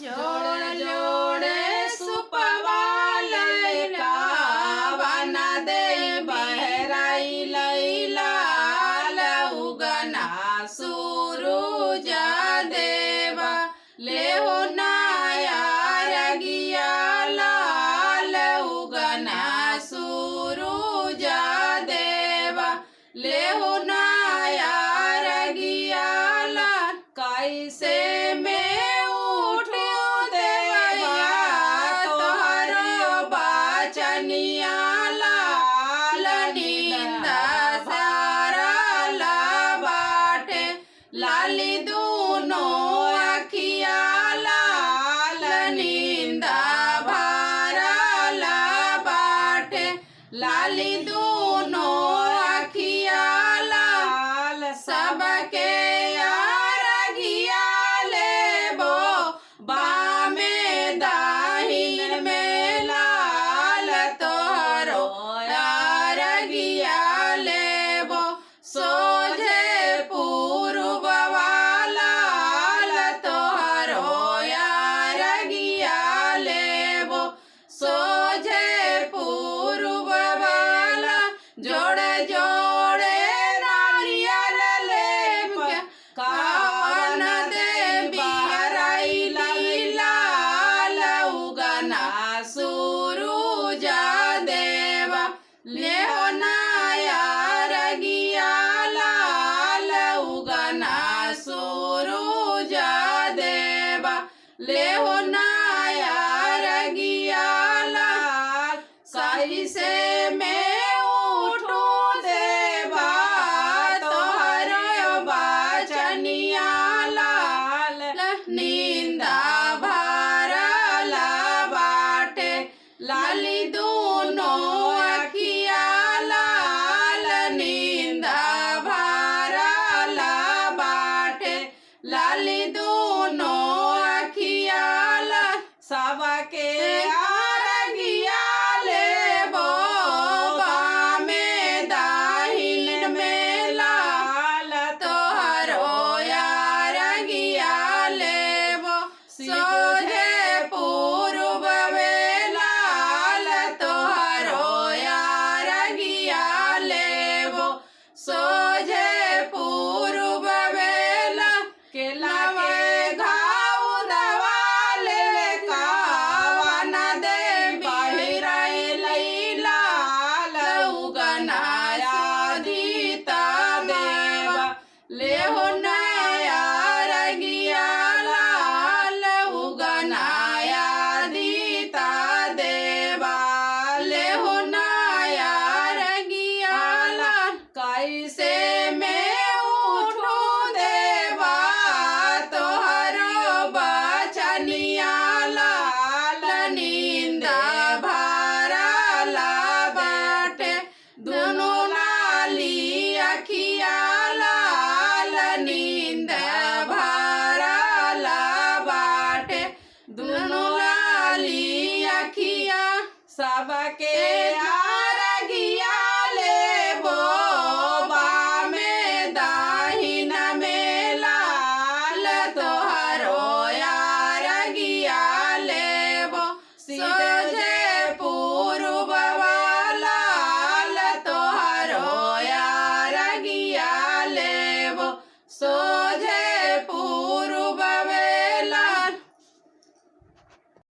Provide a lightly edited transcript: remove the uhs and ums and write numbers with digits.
जोड़ जोड़े सुपवा लैला बना दे बहराई लैला उगना सूरुज देवा ले हो नाया रगिया लाल उगना सूरुज देवा ले हो नाया रगिया लाल कैसे में उठो देवा तोहर बचनिया लाल नींद सारा बाटे लाली दोनों अखिया लाल नींद भरल बाटे लाली दोनों अखिया लाल सबके बामे दाहिन में लाल तोहरो रगिया लेबो सोझे पूर्व लाल तोहरो रगिया लेबो सोझे पूर्व वाला जोड़े जोड़े नारियल लेब कावन देवी सूरुज देवा ले हो नाया रगिया लाल उगना सूरुज देवा ले हो नाया रगिया लाल कैसे में उठो देवा तोहर बचनिया लाल नींद भरल बाटे लाली दोनों अखिया लाल नींद भरल बाटे लाली दोनों अखिया लाल सबके रगिया लेबो बामे दाहिन में लाल तोहरो रगिया लेबो सोझे पूर्व सोझे पूर्व बेला के लावे घाव दवाले कावन दे बहिराई लैला उगना आदिता देवा ले हो नाया रगिया लाल उगना आदिता देवा ले हो नाया रगिया लाल कैसे में उठो देवा तोहर बचनिया लाल नींद भरल बाटे दोनों लाली अखिया लाल नींद भरल बाटे दोनों लाली अखिया सबके